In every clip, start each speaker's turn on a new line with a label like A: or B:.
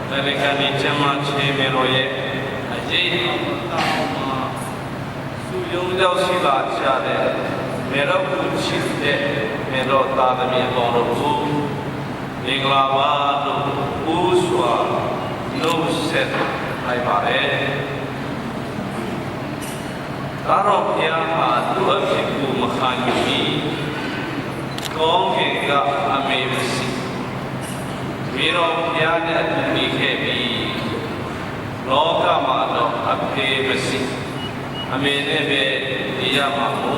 A: Americani Chama Chimeroye, a Jay Suyung Sila Chade, Mero Chiste, Mero Tadami Bono, Niglava, Uswa, no set, I pare. Taro Piaha, Duakiku Mahani, Gong Ga Amesi. Miro Piana Nikebi, Loka Mano, Apemesi, Amenebe, Yamamu,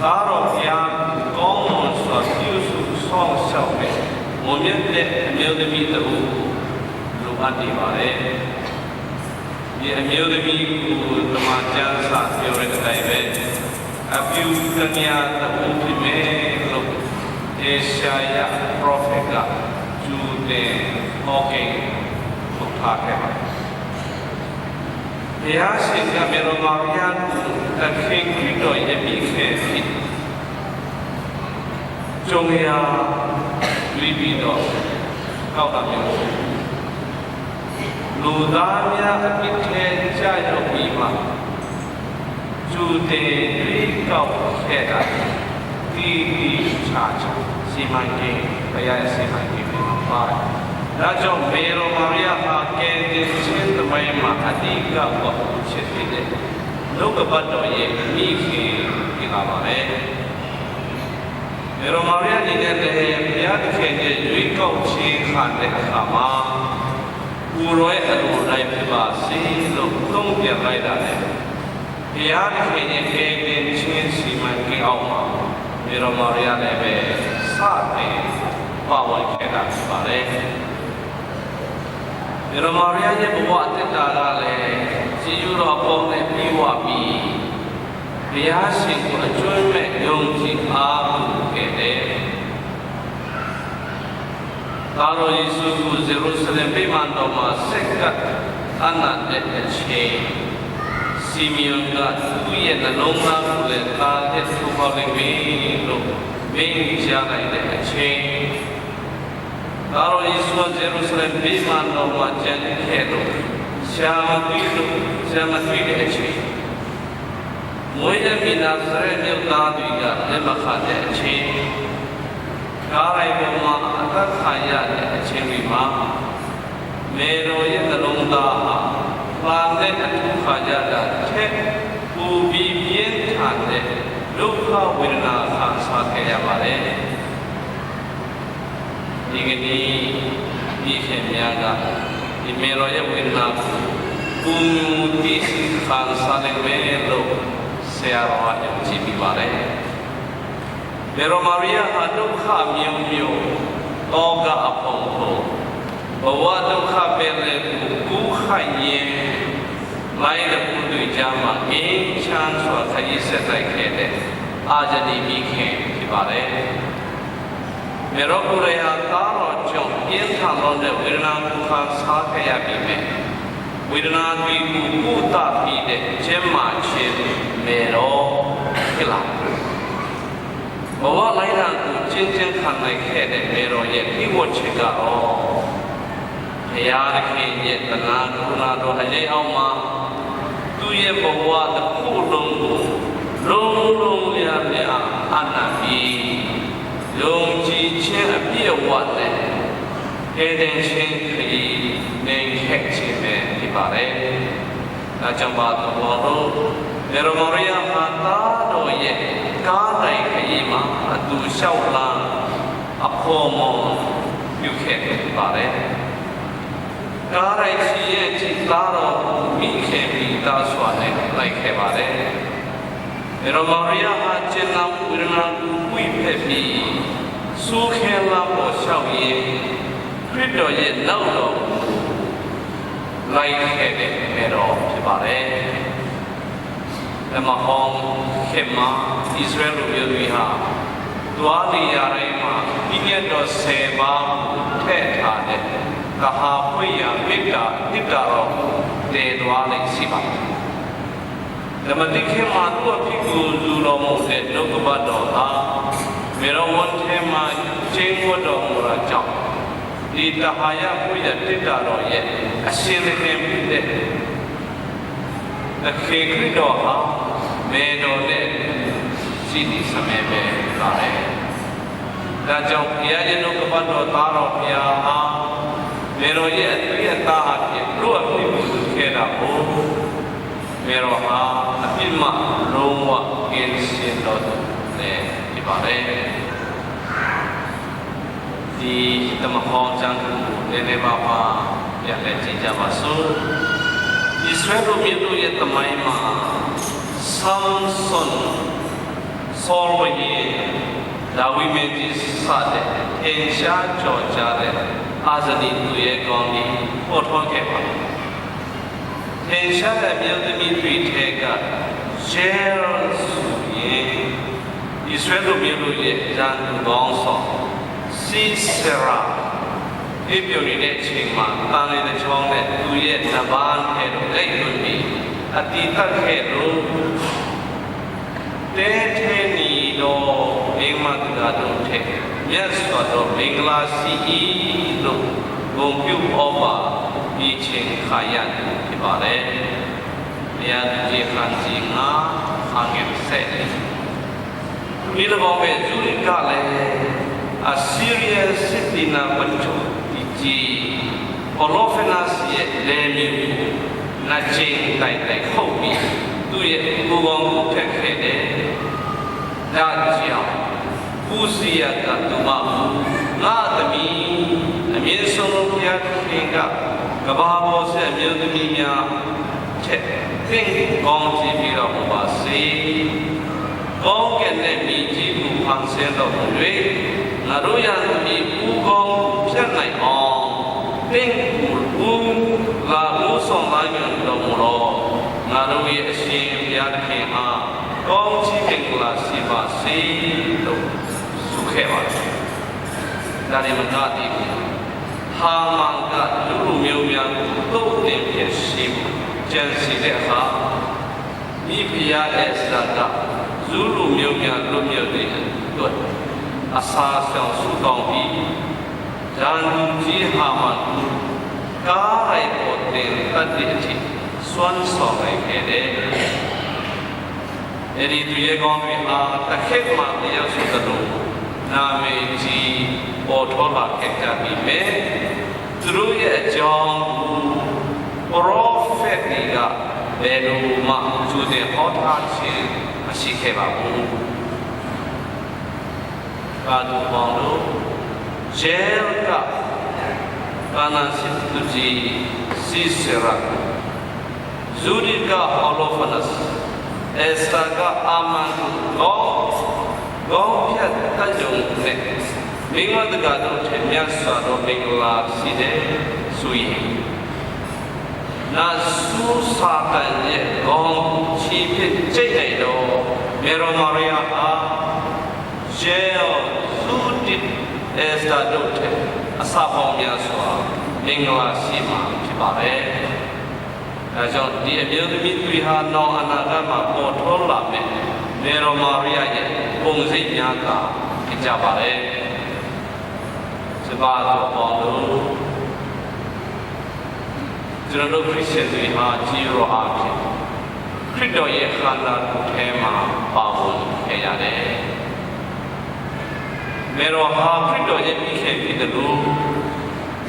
A: Taro Pian, Gong, Swatius, Song Selfe, Momente, Mildemeter, Luhati Vare, Mildemeter, the Majan Sat, Yoret, a few Kanya, the ultimate. Asia Profeta to the Hawking of Takema. The Asian Melomarian, the King Kito Yemike, Jonia Libido, Kautamiu, Ludania, Mite Jayo Bima, to the Rikau Keda. Charge, Simangi, Paya Simangi, Rajo Mero Maria, Kate, Chin, the Mayma, Adiga, Chitide, Lokabato, Miki, Inamare. Mero Maria needed the Yadke, Rico, Chi, Hande, Hama, Uroe, and Raipa, don't be a rider. The Yadke gave Chin, Simangi, Alma. Mero Maria Neve, Sati, Power Kedapare. Mero Maria Yabuate Dalale, Ziura Pone Piwabi, Piasi, Joyme, Yonji, Abu Kede. Taro Isu, Jerusalem, Bimandoma, Sekat, Anna de Che. Simeon got 2 years and Loma, the target to calling me, being Jana in the chain. Taro is one Jerusalem, Biman of Majan Kedo, Shamatid chain. Moya Minazare, Nadiga, Nemaka chain. Karai Boma, Atakaya, Chimima, Mero in the Londa. Pande atu khajada che ubi bien thande dukha vedana kha sa khe ya pare digani di khe mya ga di mero ye vedana ku ti kha sa le me lo se ya ro ya chi pi pare mero maria ha dukha myo myo toga apong ko bawa dukha pele ku khaye Mai the Pudu Jama, a chance for Kayisa like it, Ajani Mike, Kibare. Merokurea Taro Jom, Yentan the Virna Kuka Sakaya Bime. We do not be Kuta Pide, Gemma Chip, Mero, Kila. Bawa Lainan to Jinjin Kan like head, Mero yet, he would check out. Yari yet the Nanado Hale Alma. Tuye bawa the Kulungu, Long Yamia, Anabi, Long Ji Chen appear what then? Eden Chen, name Hexi Man, Hibare, Najamba the Waro, Meromoria Matado yet, Gardai Kaima, Adu Shaula, Apomo, you can't Hibare. Karai Chi Laro, Mike, that's what like Hebare. Romaria Hachenam Urna, Weepepi, Sukela or Shawi, Crito yet no, like Hebe, Mero, Hebare. The Mahom, Hema, Israel will have. Duali Arema, Inedo Seba, Pet Kahapuya, Hidaro, De Duali Siba. The Madikema to a people Zulomo said, Nokubado, Mero one tema, Jane Wodomura Jump. ဒီတဟာယဘုရားတိတ္တတော်ရဲ့အရှင်သခင်ဖြစ်တဲ့သခင်ခရစ်တော်ဟာမေတော်နဲ့ရှိသည့်സമയംပဲပါပဲဒါကြောင့်ဘုရားရှင်တို့ကပတ်တော်သားတော်ဘုရားဟာမေတော်ရဲ့အသွေးအသားအဖြစ်တို့အပြစ်ကိုခဲ့တာကိုမေတော်ဟာအပြစ်မှလုံးဝကင်းရှင်းတော်သူနဲ့ဖြစ်ပါတယ်ဒီတမဟောင်းကျမ်းကိုလည်းလည်းပါပါပြန်လဲကြည့်ကြပါစို့ဣသရေလပြည်တို့ရဲ့တမိုင်းမှာဆမ်ဆွန်ဆောလဝီဒါဝိမင်းကြီးစတဲ့အင်ရှားကြော်ကြတဲ့အာဇနီသူရဲ့ကောင်းကြီးပေါ်ထွန်းခဲ့ပါတယ်အင်ရှားတဲ့မြို့သမီးတွေထဲကဂျေရယ်ဆိုရင်ဣသရေလပြည်တို့ရဲ့ဂျန်သူကောင်းဆောင်စီစရာဒီပြုံနေတဲ့ချိန်မှာတာလီတဲ့ချောင်းနဲ့သူရဲ့နဗာန်ထဲတို့လိုက်လို့ပြီးအတိတ်ခဲ့လို့တဲထဲနီတော့မိမတကားတို့ထဲမြတ်စွာတော်မင်္ဂလာစီဤလို့ဂုဏ်ပြုဩပါဒီချိန်ခါရဖြစ်ပါတယ်။တရားသူကြီးခန်းကြီးငါငယ်ဆက်ဒီလိုပဲသူကလည်းAssyria Sitina Bantu Iji Olofenas ye lemi na chain tai hobi tu ye bugong thek khede da jiao Usiya ka tuma nga tami amien song phya khin ka kaba bo se amien tami nya chet think gong ji pi lo ba se gong ke ne mi ji bu phang se lo lweငါတို့ရသည်ပူကောင်းဖြတ်နိုင်အောင်သင်ဘူးလာလို့ဆောင်လာကြတော်မူတော့ငါတို့ရဲ့အရှင်ဘုရားသခင်အားကောင်းချီးမင်္ဂလာရှိပါစေလို့ဆုခဲ့ပါတယ်။ဒါနဲ့မကတည်းကဟာမန်ကလူမျိုးများကိုတုတ်တင်ဖြစ်ရှိကြံစီတဲ့အခါမိဖုရားရဲ့စတာကလူမျိုးများလွတ်မြောက်တဲ့အတွက်အစာဆောင်ဆုတောင်းပြီးဓာန်ကြီးဟာမကားရိုက်ပေါ်တင်တတ်တဲ့အထိစွမ်းဆောင်နိုင်ခဲ့တယ်။အဲဒီသူရဲ့ကောင်းတွေဟာတစ်ခေတ်မှတရားဆိုသလိုနာမည်ကြီးပေါ်ထွန်းလာခဲ့ကြပြီးမြဲသူတို့ရဲ့အကြောင်းပရောဖက်တွေကဘယ်လိုမှသူတွေဟောထားခြင်းမရှိခဲ့ပါဘူး။ဘာလို့ပေါင်းလို့ဂျဲကကာနာစစ်သူကြီးစီစရာဇူဒီကာဟောလိုဖနတ်အစတာကအမန်ကောဖြတ်တကြုံနဲ့မိမတကတော့ထင်မြတ်စွာသောမင်္ဂလာရှိတဲ့ဆိုရင်နာစုစာတန်ရဲ့ကောင်းချီဖြစ်ကျိတ်နေတော့မေရောမာရီယာဟာဂျဲသူတိအစတာတို့အစာပေါင်းများစွာမင်္ဂလာရှိမှာဖြစ်ပါပဲ။ဒါကြောင့်ဒီအမျိုးသမီးတွေဟာနောင်အနာဂတ်မှာပေါ်ထွန်းလာမယ်မေရောမာရီယာရဲ့ပုံစံများကဖြစ်ကြပါလေ။စပါတော့ပေါင်းလို့ကျွန်တော်တို့ခရစ်ယာန်တွေဟာကြီးရောအားဖြင့်ခရစ်တော်ရဲ့ခန္ဓာကိုယ်ထဲမှာပါဝင်ခဲ့ရတယ်။မေရောဟာခရစ်တော်ရဲ့ပြီးခဲ့ပြီးတဲ့လို့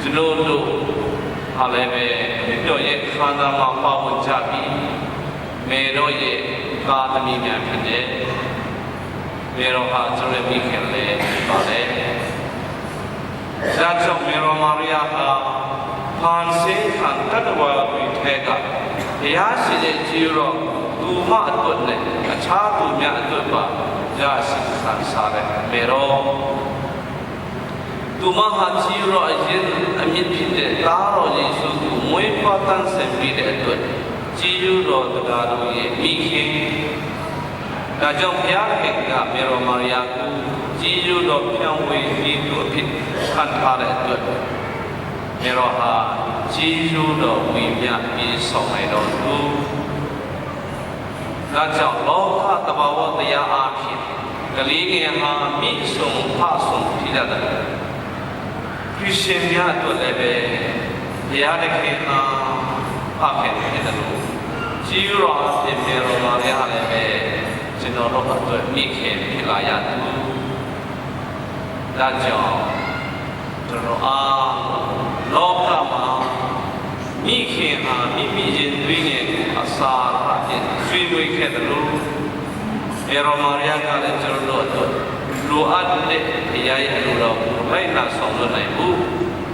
A: ကျွန်တော်တို့ဟာလည်းပဲခရစ်တော်ရဲ့ခန္ဓာမှာပါဝင်ကြပြီးမေရောရဲ့သာသမီများဖြစ်တဲ့မေရောဟာကျွန်တော်ပြီးခဲ့လေပါတယ်။ဒါကြောင့်မေရောမာရီယာဟာဖန်ဆင်းခံတတ်တော်ပြီးထဲကတရားရှိတဲ့ကြီးရောသူမအတွက်နဲ့အခြားသူများအတွက်ပါရရှိခံစားတဲ့မေရောသူမဟာကြီးရောအရင်အမြင့်ဖြစ်တဲ့တာတော်ယေရှုကိုမွေးဖွားတန်းဆက်ပြီးတဲ့အတွက်ကြီးရောတရားတော်ရဲ့မိခင်ဒါကြောင့်ဘုရားခင်ကမေရောမာရီယာကိုကြီးရောပြောင်းဝေပြီးသူအဖြစ်ခံထားတဲ့အတွက်မေရောဟာကြီးရောဝိမြပြေဆောင်နိုင်တော်သူဒါကြောင့်လောကတဘာဝတရားအဖြစ်ကလေးငယ်ဟာမိဆုံးဖဆုံးဖြစ်တတ်တယ်ခ ခရစ်ယာန်များအတွက်လည်းပဲဘုရားသခင်ဟာဖခင်ဖြစ်တယ်လို့ကြီးရောဖြစ်တယ်လို့မာရလည်းပဲကျွန်တော်တို့အတွက်မိခင်ဖြစ်လာရတယ်ဒါကြောင့်ကျွန်တော်လောကမှာမိခင်ဟာမိမိရင်သွေးနဲ့အစာရတဲ့ဆွေးနွေးခဲ့တယ်လို့အေရောမာရကလည်းကျွန်တော်တို့လိုအပ်တဲ့ဘုရားရဲ့အလိုတော်ကိုလိုက်နာဆောင်ရွက်နိုင်ဖို့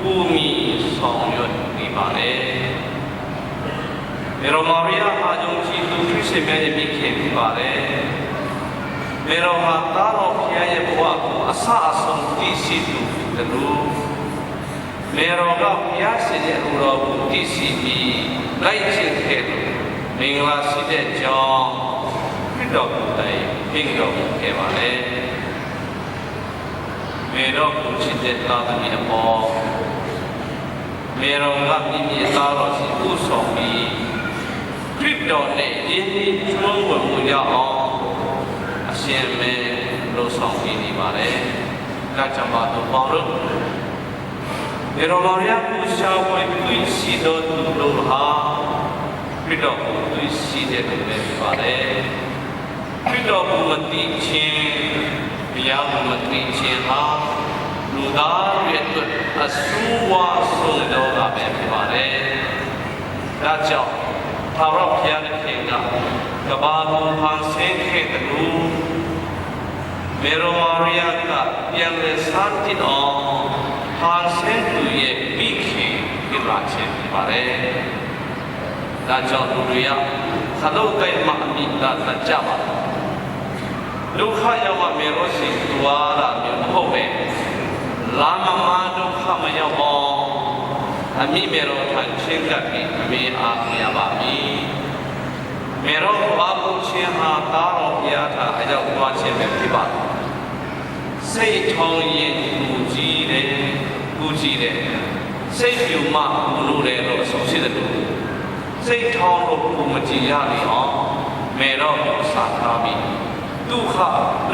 A: ကိုမီဆောင်ရွက်နေပါလေအေရောမာရဟာယုံကြည်သူခရစ်ယာန်ရဲ့မိခင်ဖြစ်ပါလေအေရောဟာသားတော်ဘုရားရဲ့ဘဝကိုအဆအဆုံးတည်ရှိသူတယ်လို့မေရောကဘုရားရှင်ရဲ့အလိုတော်ကိုတည်ရှိပြီးလိုက်ခြင်းခဲ့တယ်မင်္ဂလာရှိတဲ့ကြောင့်ခရစ်တော်ကိုတိုင်ပြင်တော်ခဲ့ပါလေမေရောကိုချစ်တဲ့သားသမီးအပေါ်မေရောကမိမိသားတော်ရှိဥဆောင်ပြီးခရစ်တော်နဲ့ယဉ်ကျေးကျွမ်းဝင်မှုရအောင်အရှင်မဲလို့ဆောင်ပြီးနေပါလေ။ဒါကြောင့်ပါတော့ပေါလို့မေရောမာရကိုရှားဝဲပြီးရှိတော်သူတို့ဟာခရစ်တော်ကိုသိရှိတဲ့သူတွေဖြစ်ပါလေ။ခရစ်တော်ကိုမသိခြင်းဘုရားကိုမသိခြင်းဟာလူသားရဲ့အတွက်အဆူဝါဆုံးတော့တာပဲဖြစ်ပါလေ။ဒါကြောင့်သာရဘုရားရဲ့ခင်ကကဘာကိုဖန်ဆင်းခဲ့တဲ့လူမေရောမာရီယာကပြန်လည်စတင်အောင်ဖန်ဆင်းသူရဲ့မိခင်ဖြစ်လာခြင်းဖြစ်ပါလေ။ဒါကြောင့်လူတွေကခလုတ်ကိုက်မှအမိတာကြပါဒုက္ခရောက်မှမေရောစီသွားတာမျိုးမဟုတ်ပဲလာမမဒုက္ခမရောက်အောင်အမိမေရောထံချင်းကပ်ပြီးအမေအားရပါပြီမေရောဘာကိုချင်းဟာတာတော်ဘုရားထာအရောက်သွားခြင်းပဲဖြစ်ပါစိတ်ထောင်းရင်ကူကြည့်တယ်စိတ်ပြူမှမလို့တယ်လို့ဆိုရှိတယ်လို့စိတ်ထောင်းလို့ကိုမကြည်ရလေအောင်မေရောကိုစာထားပြီးဒုက္ခ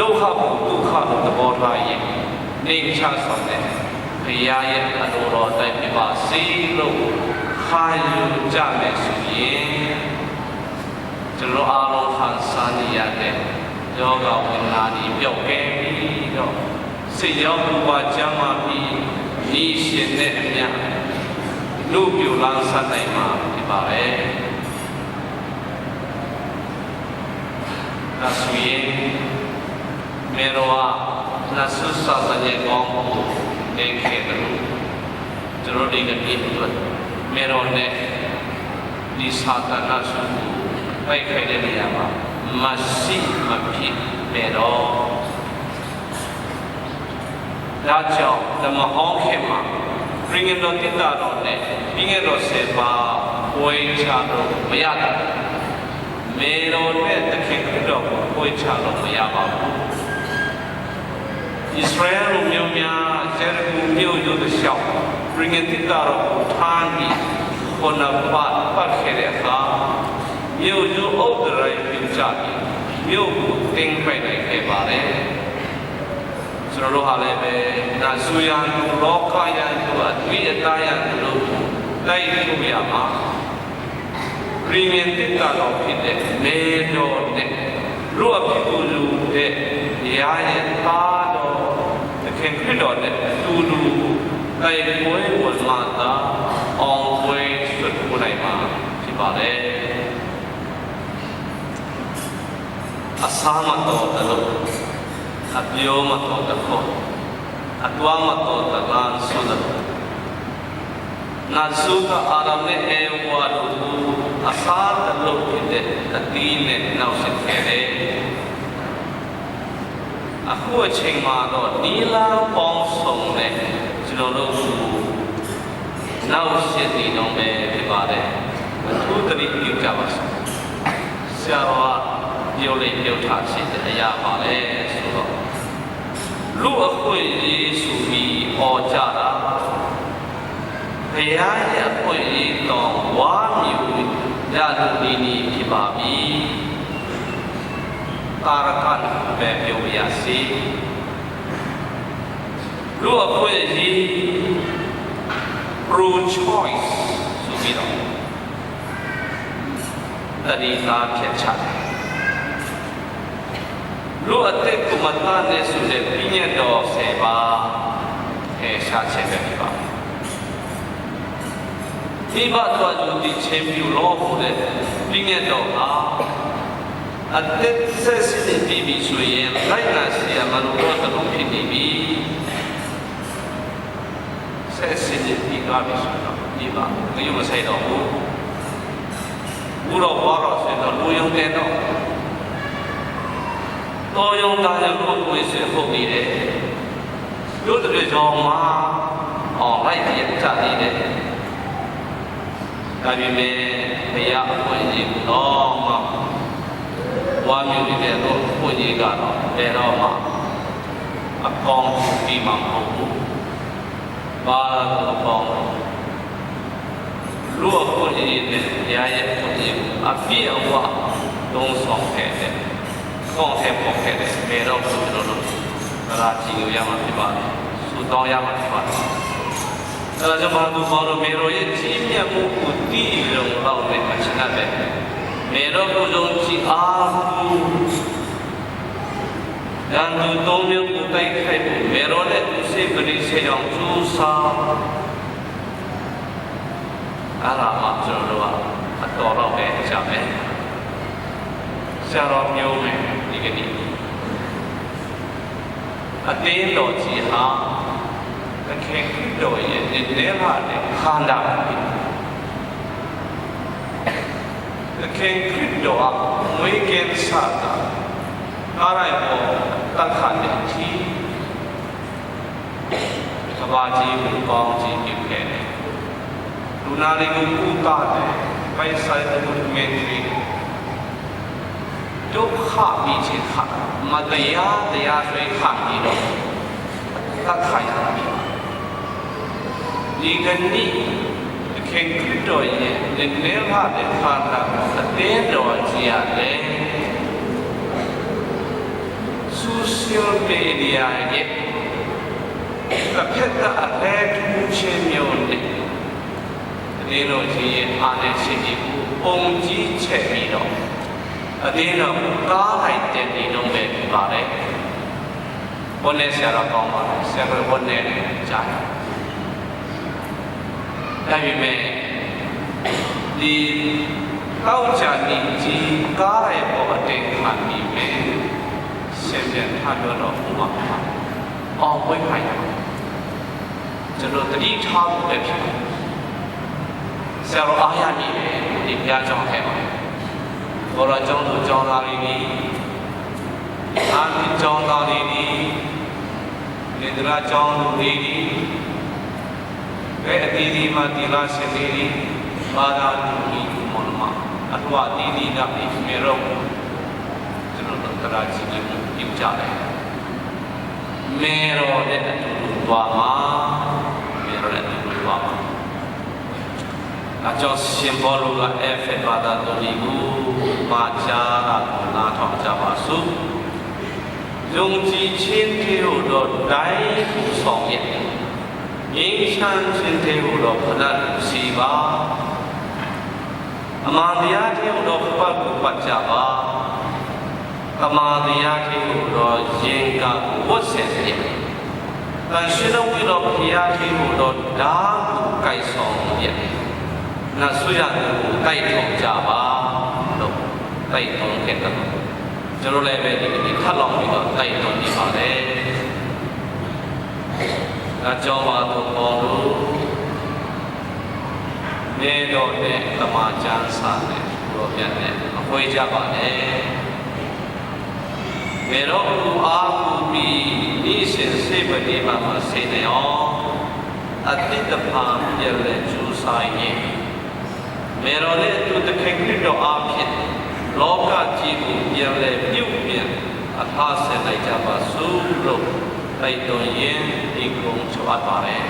A: ဒုက္ခကိုဒုက္ခလို့သဘောထားရင်နေချဆောင်တဲ့ဘုရားရဲ့အလိုတော်တိုင်းပြပါစေလို့ခံယူကြမယ်ဆိုရင်ကျွန်တော်အားလုံးခံစားနေရတဲ့ယောဂဝိညာဉ်ကြီးပြောက်ခဲ့ပြီးတော့စိတ်ရောက်ဘူပါကျမ်းမာပြီးဤရှင်တဲ့အမြတ်လူပြူလန်းဆက်နိုင်မှာဖြစ်ပါပဲဒါဆိုရင်မေရောနတ်ဆုစာတဲ့ကောင်းကိုနေခဲ့တယ်ကျွန်တော်ဒီကနေ့အတွက်မေရောနဲ့ဒီစာတနာဆုပိုက်ခိုင်တဲ့နေရာမှာမရှိမဖြစ်မေရောဒါကြောင့်ဓမ္မဟောင်းခေတ်မှာပြင်ငယ်တော်တိတာတော်နဲ့ပြင်ငယ်တော်စေပါဝေချတော့မရတာမေရောနဲ့တခင်ခရစ်တော်ကိုဝေချတော့မရပါဘူးဣသရေလမျိုးများဂျေရုမြို့ရိုးတစ်လျှောက်ပြင်ငယ်တိတာတော်ကိုထားပြီးခုနပတ်ခဲ့တဲ့အခါမြို့ရိုးအုပ်ဒရိုင်ပြုကြပြီးမြို့ကိုတင်းခိုက်နိုင်ခဲ့ပါတယ်ကျွန်တော်တို့ဟာလည်းပဲဒါဆူရန်လောကရန်တို့အတွေ့အတားရန်တို့တိုက်လို့ရမှာပရိမြင့်တိတာတော်ဖြစ်တဲ့နေတော်နဲ့လူအဖြစ်ကိုလူတဲ့ရားရဲ့သားတော်သခင်ခရစ်တော်နဲ့တူတူတိုက်ပွဲဝင်လာတာအောင်ပွဲဆွတ်ကိုနိုင်မှာဖြစ်ပါတယ်အစာမတော်တယ်လို့အပြောမတော်တဲ့ခေါ်အတွားမတော်တဲ့လမ်းဆိုတဲ့နာဆုကအာရမေအေဝါတို့အစားတလို့ဖြစ်တဲ့အတီးနဲ့နောက်ဆက်ခဲ့တယ်အခုအချိန်မှာတော့ဒီလာပေါင်းဆုံးတဲ့ကျွန်တော်တို့နောက်ဆက်တည်တော့ပဲဖြစ်ပါတယ်အထူးသတိပြုကြပါစို့ဆရာတော်ပြောလေးပြောထားရှိတဲ့အရာပါလေဆိုတော့လူအခွင့်အရေးဆိုပြီးဟောကြတာဘုရားရဲ့အခွင့်အရေးတော်ဝါမြူရသူဒီနီဖြစ်ပါပြီတာရကတ်ပဲပြောရစီလူအခွင့်အရေး pro choice ဆိုပြီးတော့တတိသားဖြစ်ချတယ်လူအသက်ကိုမသားနဲ့ဆိုတဲ့ပြည့်ညတ်တော်10ပါးရှာချက်ပဲဒီပါဒီဘတ်တော်လူဒီချင်းပြလို့ဟိုတဲ့ပြည့်ညတ်တော်ဟာအသက်ဆက်စစ်တဲ့ပြီးဆိုရင်လိုက်နာစီရမလို့တော့တုံးဖြစ်နေပြီဆက်စစ်တဲ့ပြီးသွားပြီဆိုတော့ဒီပါငရုမဆိုင်တော့ဘူးဘုရောဘောရောဆိုတော့လူယုံတဲ့တော့တော်ယုံတာရလို့ကိုယ်စေဟုတ်နေတယ်တို့တွေကြောင့်မှာလိုက်ရကြနေတယ်ဒါပေမဲ့ဘုရားအခွင့်အရေးတော့မှဝါမျိုးနေတဲ့တော့အခွင့်အရေးကတော့ဘယ်တော့မှအကောင်းပြီးမှမဟုတ်ဘူးဘာလို့အကောင်းလူအခွင့်အရေးနဲ့ဘုရားရဲ့အခွင့်အရေးအပြည့်အဝလုံးဆောင်ခဲ့တယ်ကောင်းတဲ့ပုံခဲ့တယ်ဘယ်တော့မှကျွန်တော်တို့ဒါကြည့်လို့ရမှာဖြစ်ပါတယ်စူတောင်းရမှာဖြစ်ပါတယ်အဲဒါကြောင့်ဘာလို့ဘောလို့မေရိုရဲ့ကြီးမြတ်မှုကိုတည်လုံအောင်နဲ့အချမ်းပဲမေရိုကိုယ်လုံးကြည်အားရန်သူသုံးမျိုးကိုတိုက်ခိုက်ဖို့မေရိုနဲ့သူစိတ်ပရိစေအောင်ကြိုးစားအားလာမှကျွန်တော်တို့ကအတော်တော့ပဲကြမယ်ဆရာတော်မျိုးမယ်ဒီကနေ့အတင်းတော်ကြီးဟာသခင်ခရစ်တော်ရဲ့နေတဲ့ဟာနဲ့ခန္ဓာပဲသခင်ခရစ်တော်မွေးကင်းစားတာအားရပေါ်တတ်ခါတဲ့ကြီးကဘာကြီးကိုပေါင်းကြီးပြုခဲ့တယ်လူနာတွေကိုကူတာတယ်ပိုင်ဆိုင်မှုမြင်နေဒုက္ခမိချင်ခါမတရားတရားဆွေးခါပြီးတော့တတ်ခိုင်တာဒီကနေ့ခင်ခရစ်တော်ရဲ့နေလာတဲ့ခန္ဓာကိုအသေးတော်ကြီးရတယ်social media ရဲ့တစ်ဖက်ကအလဲထူးခြင်းမျိုးနဲ့ဒီလိုကြီးရဲ့အားနဲ့ရှိပြီးပုံကြီးချက်ပြီးတော့အတင်းတော့ကားလိုက်တဲ့ဒီလုံးပဲပြပါတယ်ဘုန်းနဲ့ဆရာတော်ကောင်းပါဆရာတော်ဘုန်းနဲ့ကြားတယ်ဒါပေမဲ့ဒီကောက်ချာနေကြီးကားလိုက်ပေါ်အတင်းခံပြီးမယ်ရှင်ပြန်ထပြောတော့ဘုရားဝိခိုင်ကျွန်တော်တတိထားဖို့ပဲဖြစ်တယ်ဆရာတော်အားရနေတယ်ဒီဘုရားကြောင့်ခဲ့ပါဘောရကျောင်းသူကျောင်းသားတွေဒီအာမီကျောင်းသားတွေဒီနေတရာကျောင်းသူတွေဒီဘယ်အတီးဒီမှာဒီလာရှင်တွေဒီဘာသာသူဒီမွန်မအထွာတီးဒီကဒီမေရောကျွန်တော်တရာကြီးကိုပြုကြတယ်မေရောတဲ့အတူတူသွားမှာမေရောတဲ့အတူတူသွားမှာအကျော်ရှင်ဘောလူကFA ဘာသာတော်ဒီကိုပါချာနာထောင်ကြပါစို့ယုံကြည်ခြင်းတွေကိုတော့တိုင်းဆောင်ရဲ့ငြိမ်းချမ်းခြင်းတွေကိုတော့ဖဏစီပါအမှန်တရားတွေကိုတော့ပတ်ကိုပတ်ကြပါအမှန်တရားတွေကိုတော့ရင်ကဝတ်ဆင်ရဲ့တန်ရှင်းတော်ပြီးတော့ဘုရားတွေကိုတော့ဓာတ်ကိုကြိုက်ဆောင်ရဲ့那虽然带动家吧，都带动给的，就是来呗，你看老那个带动地方嘞，那叫嘛都帮助，那个呢，他妈讲啥呢？路边呢，回家吧呢，没有阿古比你先谁不地方嘛谁呢哦，啊，你的旁边来做啥嘢？မေရောနဲ့သူတခင်ခရစ်တော်အားဖြင့်လောကကြီးကိုပြန်လဲပြုတ်ပြန်အထာဆင်လိုက်ကြပါစို့လို့တိုက်တွန်းရင်းဒီကုန်းချွတ်ပါတယ်